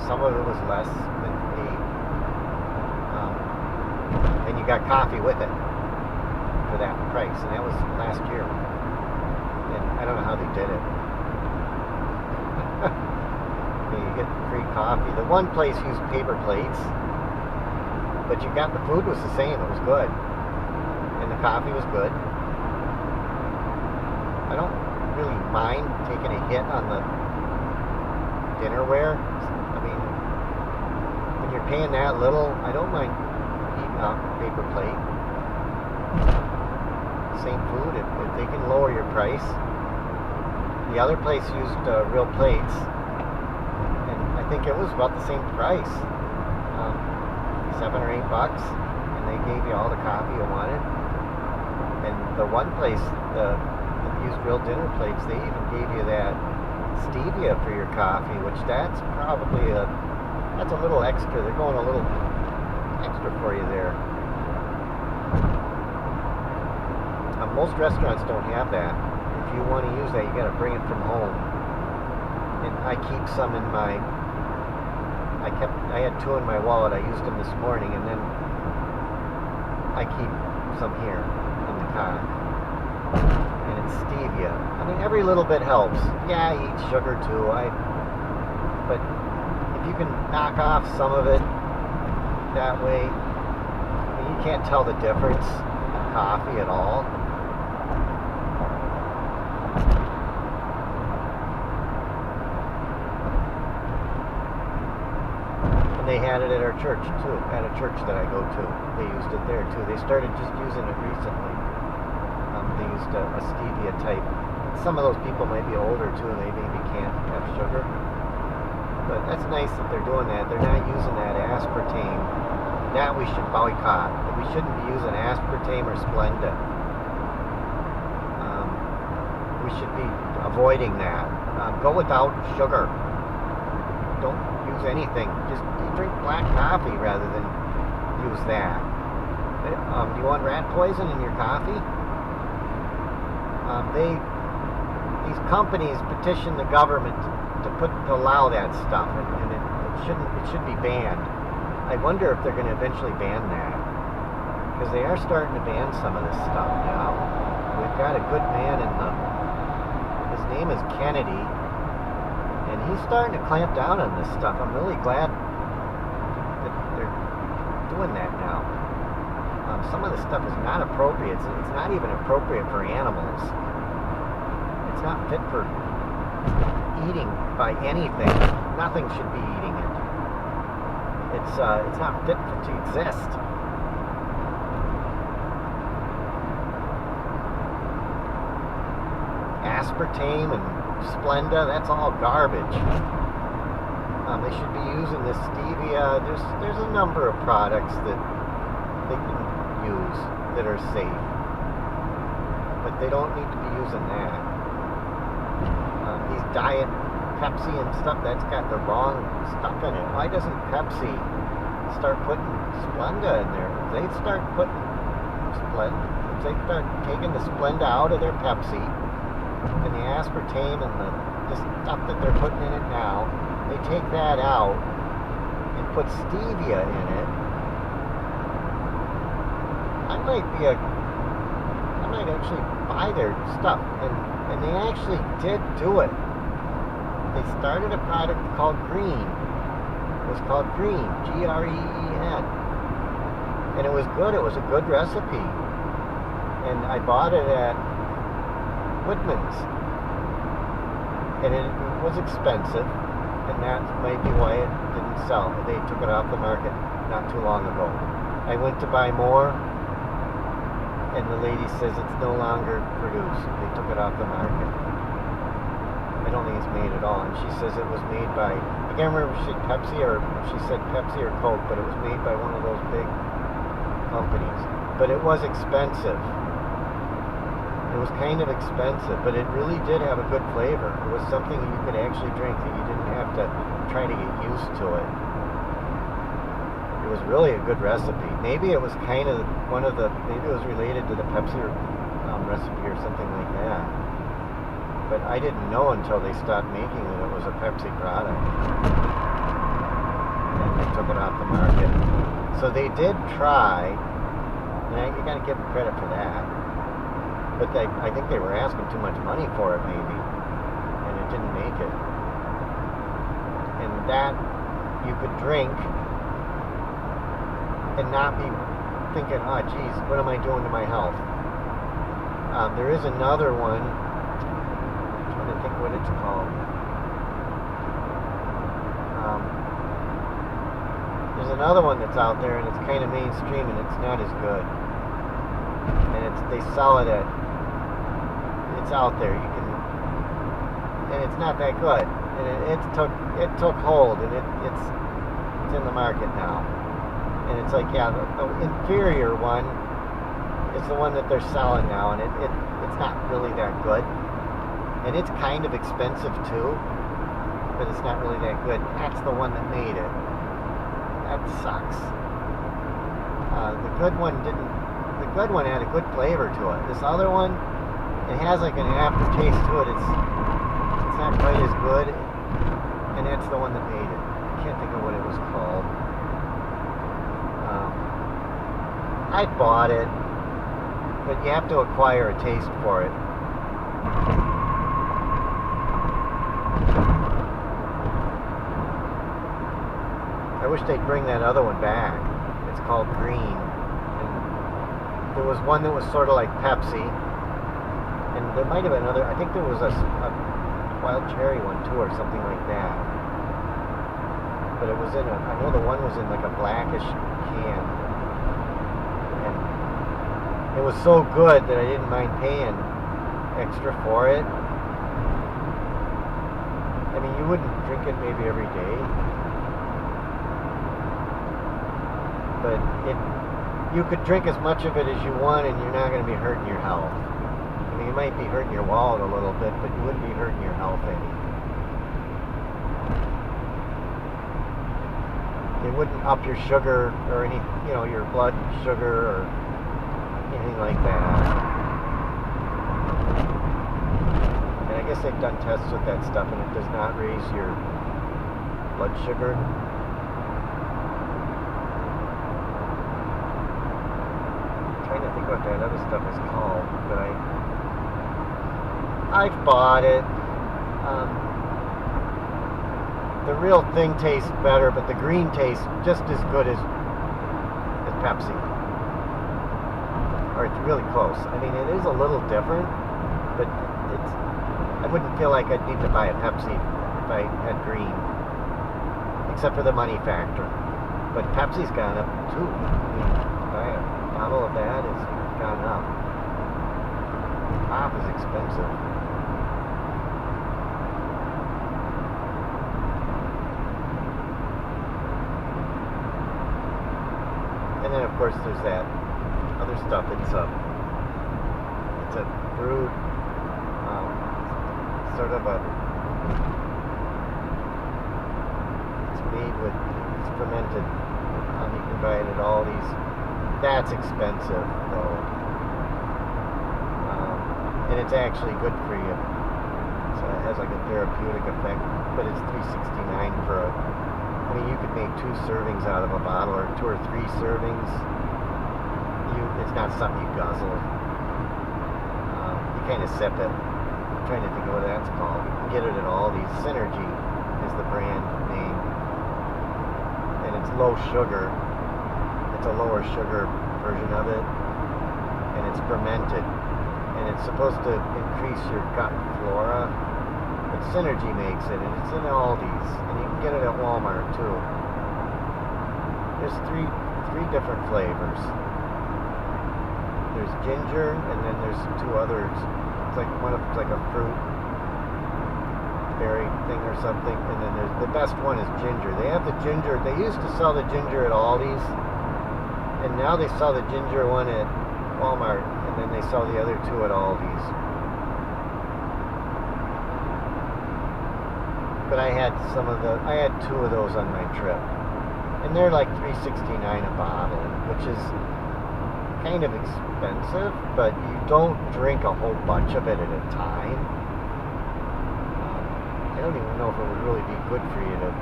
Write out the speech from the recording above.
Some of it was less than $8. And you got coffee with it for that price, and that was last year. And I don't know how they did it. You get free coffee. The one place used paper plates, but you got the food was the same. It was good, and the coffee was good. I don't really mind taking a hit on the dinnerware. I mean, when you're paying that little, I don't mind eating off a paper plate. Same food, if they can lower your price. The other place used real plates, and I think it was about the same price, $7 or $8, and they gave you all the coffee you wanted. And the one place that used real dinner plates, they even gave you that stevia for your coffee, which that's probably that's a little extra. They're going a little extra for you there. Most restaurants don't have that. If you want to use that, you got to bring it from home. And I keep some in my. I had 2 in my wallet. I used them this morning, and then I keep some here in the car. And it's stevia. I mean, every little bit helps. Yeah, I eat sugar too. But if you can knock off some of it that way, I mean, you can't tell the difference in coffee at all. They had it at our church too, at a church that I go to. They used it there too. They started just using it recently. They used a stevia type. Some of those people might be older too, and they maybe can't have sugar. But that's nice that they're doing that. They're not using that aspartame. That we should boycott. We shouldn't be using aspartame or Splenda. We should be avoiding that. Go without sugar. Don't use anything. Just drink black coffee rather than use that. Do you want rat poison in your coffee? These companies petition the government to allow that stuff, and it should be banned. I wonder if they're going to eventually ban that, because they are starting to ban some of this stuff now. We've got a good man his name is Kennedy. And he's starting to clamp down on this stuff. I'm really glad that they're doing that now. Some of this stuff is not appropriate. It's not even appropriate for animals. It's not fit for eating by anything. Nothing should be eating it. It's not fit to exist. Aspartame and Splenda, that's all garbage. They should be using this stevia. There's a number of products that they can use that are safe, but they don't need to be using that. These diet Pepsi and stuff, that's got the wrong stuff in it. Why doesn't Pepsi start putting Splenda in there? If they start putting if they start taking the Splenda out of their Pepsi, and the aspartame and the stuff that they're putting in it now, they take that out and put stevia in it. I might actually buy their stuff, and they actually did do it. They started a product called Green. It was called Green, Green, and it was good. It was a good recipe, and I bought it at Woodman's, and it was expensive, and that might be why it didn't sell. They took it off the market not too long ago. I went to buy more, and the lady says it's no longer produced. They took it off the market. I don't think it's made at all, and she says it was made by, I can't remember if she said Pepsi or Coke, but it was made by one of those big companies. But it was expensive. It was kind of expensive, but it really did have a good flavor. It was something you could actually drink, that you didn't have to try to get used to it. It was really a good recipe. Maybe it was kind of maybe it was related to the Pepsi recipe or something like that. But I didn't know until they stopped making it was a Pepsi product. off the market. So they did try, and you got to give them credit for that. But I think they were asking too much money for it, maybe, and it didn't make it. And that you could drink and not be thinking, oh, geez, what am I doing to my health? There is another one. I'm trying to think what it's called. There's another one that's out there, and it's kind of mainstream, and it's not as good. And they sell it at. It's out there. You can, and it's not that good. And it took hold, and it's in the market now. And it's like, yeah, the inferior one is the one that they're selling now, and it's not really that good. And it's kind of expensive too, but it's not really that good. That's the one that made it. That sucks. The good one didn't. The good one had a good flavor to it. This other one, it has like an aftertaste to it. It's not quite as good, and that's the one that made it. I can't think of what it was called. I bought it, but you have to acquire a taste for it. I wish they'd bring that other one back. It's called Green. And there was one that was sort of like Pepsi, and there might have been another. I think there was a wild cherry one too, or something like that. But it was in a. I know the one was in like a blackish can. It was so good that I didn't mind paying extra for it. I mean, you wouldn't drink it maybe every day, but you could drink as much of it as you want, and you're not going to be hurting your health. I mean, you might be hurting your wallet a little bit, but you wouldn't be hurting your health any. It wouldn't up your sugar or any, your blood sugar or anything like that. And I guess they've done tests with that stuff, and it does not raise your blood sugar. I'm trying to think what that other stuff is called, but I've bought it. The real thing tastes better, but the green tastes just as good as Pepsi. Or it's really close. I mean, it is a little different, but I wouldn't feel like I'd need to buy a Pepsi if I had green, except for the money factor. But Pepsi's gone up too. I mean, buy a bottle of that has gone up. Pop is expensive. And then, of course, there's that other stuff. It's a brewed, sort of it's made with, it's fermented. You can buy it at Aldi's. That's expensive though, and it's actually good for you. So it has like a therapeutic effect, but it's $3.69 for a. I mean, you could make 2 servings out of a bottle, or 2 or 3 servings. It's not something you guzzle. You kind of sip it. I'm trying to think of what that's called. You can get it at Aldi's. Synergy is the brand name. And it's low sugar. It's a lower sugar version of it. And it's fermented. And it's supposed to increase your gut flora. But Synergy makes it, and it's in Aldi's. And you can get it at Walmart too. There's three different flavors. There's ginger, and then there's 2 others. It's like one of like a fruit berry thing or something, and then there's the best one is ginger. They have the ginger. They used to sell the ginger at Aldi's, and now they sell the ginger one at Walmart, and then they sell the other 2 at Aldi's. But I had 2 of those on my trip, and they're like $3.69 a bottle, which is kind of expensive, but you don't drink a whole bunch of it at a time. I don't even know if it would really be good for you to